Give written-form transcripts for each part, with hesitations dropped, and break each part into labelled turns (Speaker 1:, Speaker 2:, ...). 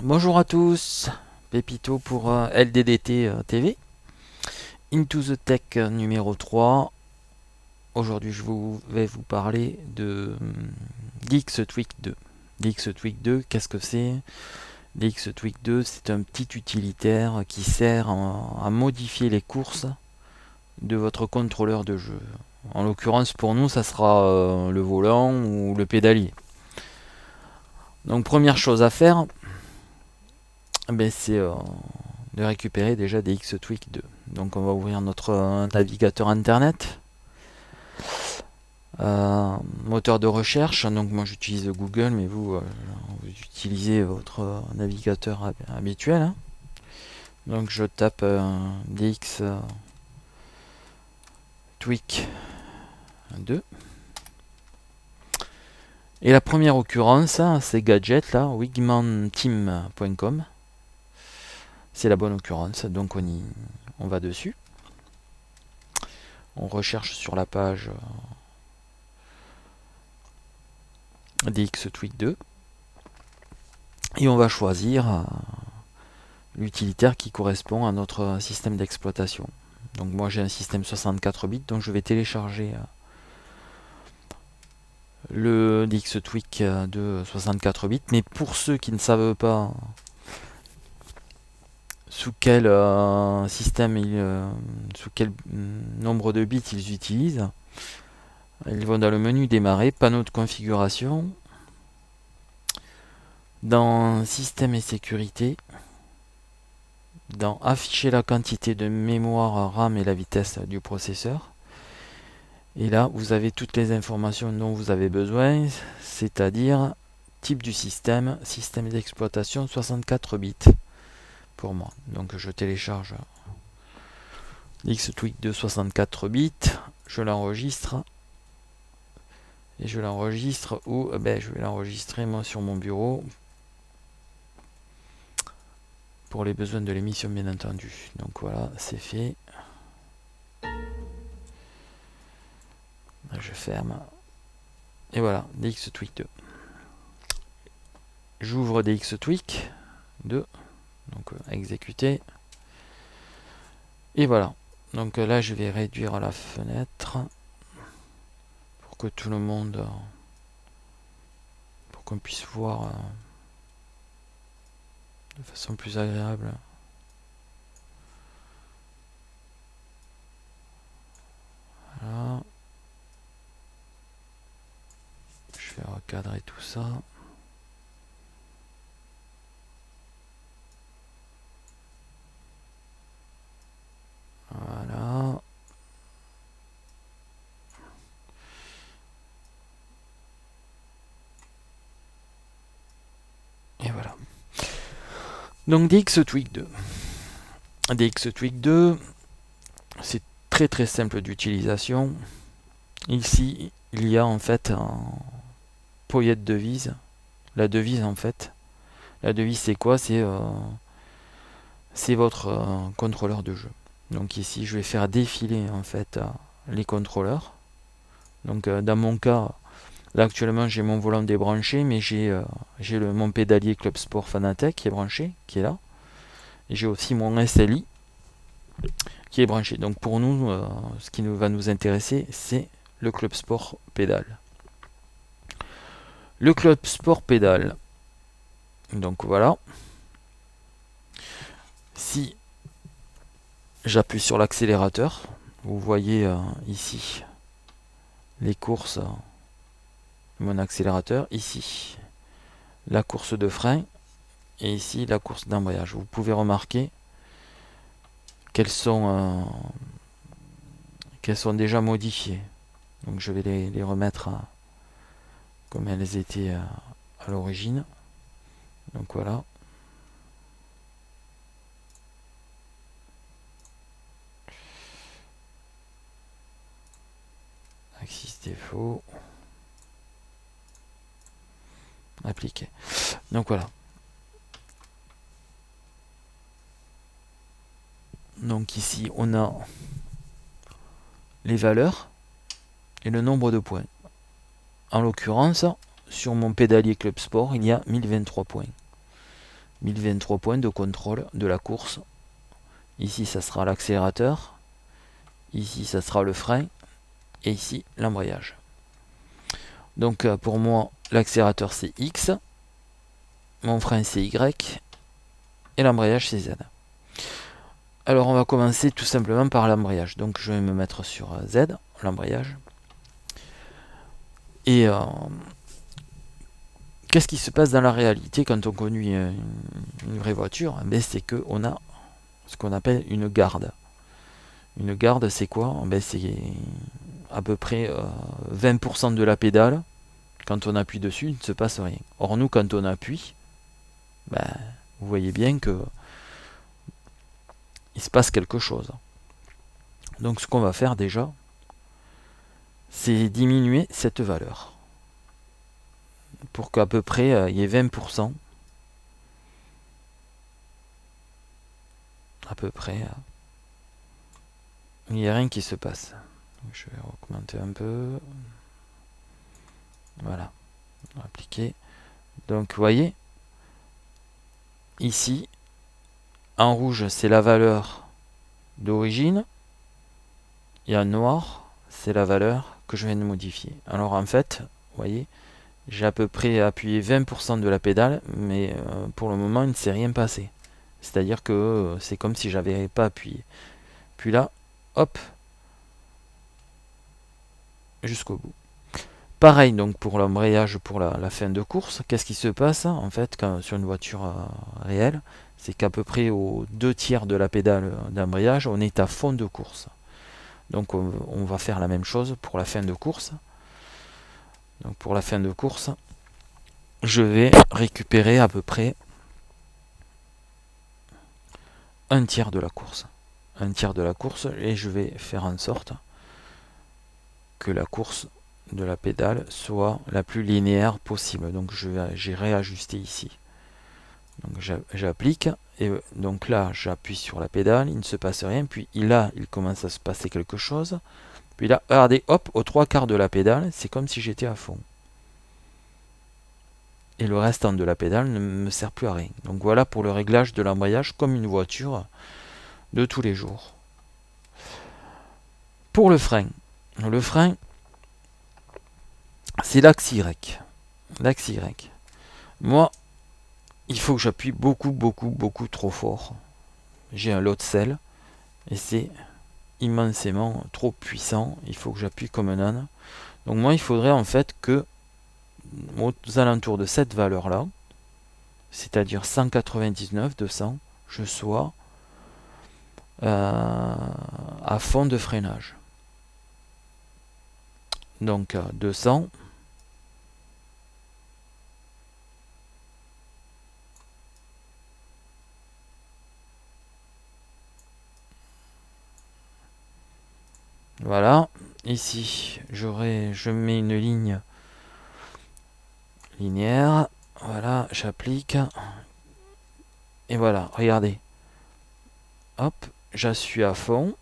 Speaker 1: Bonjour à tous, Pépito pour LDDT TV, Into the Tech numéro 3. Aujourd'hui vais vous parler de DXTweak 2. DXTweak 2, qu'est-ce que c'est? DXTweak 2, c'est un petit utilitaire qui sert à modifier les courses de votre contrôleur de jeu. En l'occurrence pour nous, ça sera le volant ou le pédalier. Donc première chose à faire, c'est de récupérer déjà des DXTweak 2. Donc on va ouvrir notre navigateur internet, moteur de recherche. Donc moi j'utilise Google, mais vous utilisez votre navigateur habituel, hein. Donc je tape DXTweak 2. Et la première occurrence, c'est gadget là, wigmanteam.com. C'est la bonne occurrence, donc on va dessus. On recherche sur la page DXTweak 2 et on va choisir l'utilitaire qui correspond à notre système d'exploitation. Donc moi j'ai un système 64 bits, donc je vais télécharger le DXTweak de 64 bits. Mais pour ceux qui ne savent pas sous quel sous quel nombre de bits ils utilisent, ils vont dans le menu démarrer, panneau de configuration, dans système et sécurité, dans afficher la quantité de mémoire RAM et la vitesse du processeur. Et là, vous avez toutes les informations dont vous avez besoin, c'est-à-dire type du système, système d'exploitation 64 bits pour moi. Donc je télécharge DXTweak de 64 bits, je l'enregistre. Et je l'enregistre où je vais l'enregistrer moi sur mon bureau pour les besoins de l'émission bien entendu. Donc voilà, c'est fait. Je ferme. Et voilà, DXTweak 2. J'ouvre DXTweak 2. Donc exécuter. Et voilà. Donc là, je vais réduire la fenêtre pour que tout le monde, pour qu'on puisse voir de façon plus agréable. Voilà. Je vais recadrer tout ça. Voilà. Et voilà. Donc DXTweak 2. DXTweak 2, c'est très très simple d'utilisation. Ici, il y a en fait un poillette devise. La devise en fait. La devise c'est quoi? C'est votre contrôleur de jeu. Donc ici, je vais faire défiler en fait les contrôleurs. Donc dans mon cas, là actuellement j'ai mon volant débranché, mais j'ai mon pédalier Club Sport Fanatec qui est branché, qui est là. Et j'ai aussi mon SLI qui est branché. Donc pour nous, ce qui va nous intéresser, c'est le Club Sport Pédale. Le Club Sport Pédale. Donc voilà. Si j'appuie sur l'accélérateur, vous voyez ici les courses, mon accélérateur, ici la course de frein et ici la course d'embrayage. Vous pouvez remarquer qu'elles sont déjà modifiées. Donc je vais les remettre comme elles étaient à l'origine. Donc voilà. Axis défaut. Appliquer. Donc voilà. Donc ici on a les valeurs et le nombre de points. En l'occurrence, sur mon pédalier Club Sport, il y a 1023 points. 1023 points de contrôle de la course. Ici, ça sera l'accélérateur. Ici, ça sera le frein. Et ici, l'embrayage. Donc, pour moi, l'accélérateur, c'est X. Mon frein, c'est Y. Et l'embrayage, c'est Z. Alors, on va commencer tout simplement par l'embrayage. Donc, je vais me mettre sur Z, l'embrayage. Et qu'est-ce qui se passe dans la réalité quand on conduit une vraie voiture? C'est qu'on a ce qu'on appelle une garde. Une garde, c'est quoi? C'est à peu près 20% de la pédale. Quand on appuie dessus, il ne se passe rien. Or, nous, quand on appuie, vous voyez bien que il se passe quelque chose. Donc, ce qu'on va faire déjà, c'est diminuer cette valeur. Pour qu'à peu près, il y ait 20%. À peu près. Il n'y a rien qui se passe. Donc, je vais augmenter un peu. Voilà. On va appliquer. Donc, vous voyez, ici, en rouge, c'est la valeur d'origine. Et en noir, c'est la valeur que je viens de modifier. Alors, en fait, vous voyez, j'ai à peu près appuyé 20% de la pédale, mais pour le moment, il ne s'est rien passé. C'est-à-dire que c'est comme si j'avais pas appuyé. Puis là, hop, jusqu'au bout. Pareil donc pour l'embrayage, pour la fin de course. Qu'est-ce qui se passe en fait sur une voiture réelle? C'est qu'à peu près aux 2/3 de la pédale d'embrayage, on est à fond de course. Donc on va faire la même chose pour la fin de course. Donc pour la fin de course, je vais récupérer à peu près 1/3 de la course. 1/3 de la course, et je vais faire en sorte que la course de la pédale soit la plus linéaire possible. Donc j'ai réajusté ici. Donc j'applique, et donc là j'appuie sur la pédale, il ne se passe rien, puis là il commence à se passer quelque chose. Puis là, regardez, hop, aux 3/4 de la pédale, c'est comme si j'étais à fond. Et le restant de la pédale ne me sert plus à rien. Donc voilà pour le réglage de l'embrayage comme une voiture de tous les jours. Pour le frein, c'est l'axe Y. L'axe Y. Moi, il faut que j'appuie beaucoup trop fort. J'ai un load cell et c'est immensément trop puissant. Il faut que j'appuie comme un âne. Donc moi, il faudrait en fait que aux alentours de cette valeur-là, c'est-à-dire 199, 200, je sois à fond de freinage. Donc 200. Voilà. Ici, je mets une ligne linéaire. Voilà, j'applique. Et voilà, regardez. Hop, je suis à fond.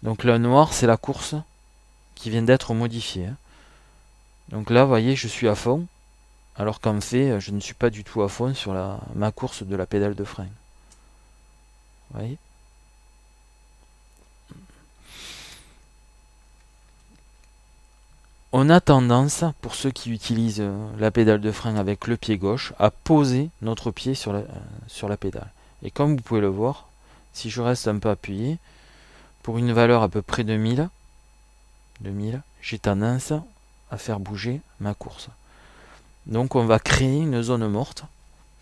Speaker 1: Donc le noir, c'est la course qui vient d'être modifiée. Donc là, vous voyez, je suis à fond. Alors qu'en fait, je ne suis pas du tout à fond sur ma course de la pédale de frein. Vous voyez ? On a tendance, pour ceux qui utilisent la pédale de frein avec le pied gauche, à poser notre pied sur la pédale. Et comme vous pouvez le voir, si je reste un peu appuyé, pour une valeur à peu près de 1000, j'ai tendance à faire bouger ma course. Donc on va créer une zone morte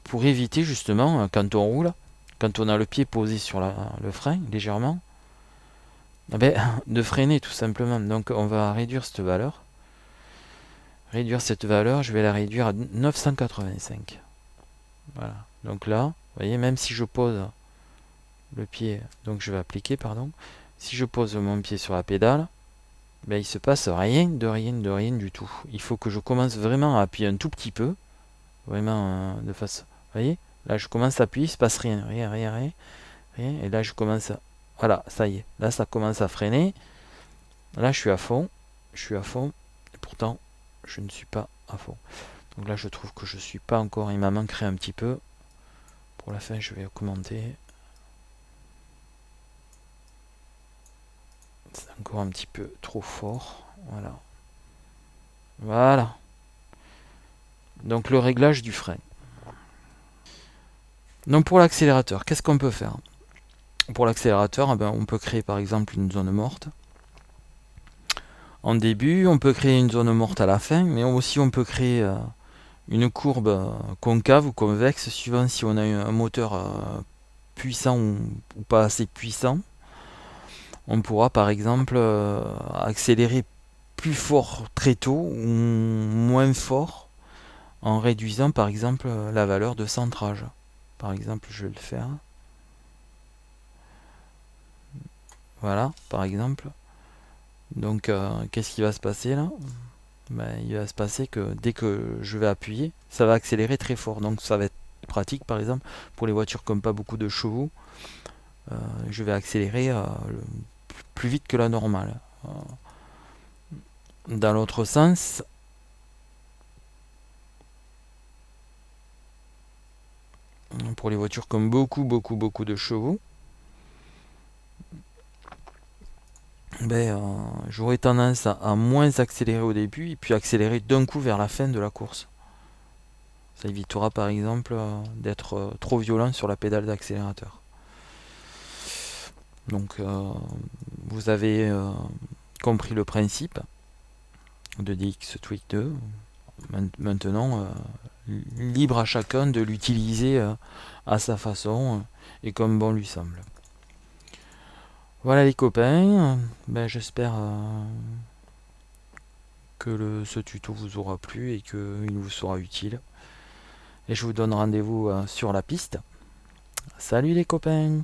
Speaker 1: pour éviter justement, quand on roule, quand on a le pied posé sur le frein légèrement, de freiner tout simplement. Donc on va réduire cette valeur. Je vais la réduire à 985. Voilà. Donc là, vous voyez, même si je pose le pied, donc je vais appliquer, pardon. Si je pose mon pied sur la pédale, il se passe rien du tout. Il faut que je commence vraiment à appuyer un tout petit peu, vraiment de façon. Vous voyez, là je commence à appuyer, il se passe rien. Et là je commence à. Voilà, ça y est. Là ça commence à freiner. Là je suis à fond. je suis à fond, et pourtant je ne suis pas à fond. Donc là je trouve que je suis pas encore, il m'a manqué un petit peu. Pour la fin je vais augmenter. C'est encore un petit peu trop fort. Voilà. Voilà. Donc le réglage du frein. Donc pour l'accélérateur, qu'est-ce qu'on peut faire? Pour l'accélérateur, on peut créer par exemple une zone morte. En début, on peut créer une zone morte à la fin, mais aussi on peut créer une courbe concave ou convexe, suivant si on a un moteur puissant ou pas assez puissant. On pourra par exemple accélérer plus fort très tôt ou moins fort en réduisant par exemple la valeur de centrage. Par exemple, je vais le faire. Voilà, par exemple. Donc, qu'est-ce qui va se passer là? Il va se passer que dès que je vais appuyer, ça va accélérer très fort. Donc, ça va être pratique, par exemple, pour les voitures comme pas beaucoup de chevaux. Je vais accélérer plus vite que la normale. Dans l'autre sens, pour les voitures comme beaucoup de chevaux, j'aurais tendance à moins accélérer au début et puis accélérer d'un coup vers la fin de la course. Ça évitera par exemple d'être trop violent sur la pédale d'accélérateur. Donc vous avez compris le principe de DX Tweak 2. Maintenant, libre à chacun de l'utiliser à sa façon et comme bon lui semble. Voilà les copains, j'espère que ce tuto vous aura plu et qu'il vous sera utile. Et je vous donne rendez-vous sur la piste. Salut les copains!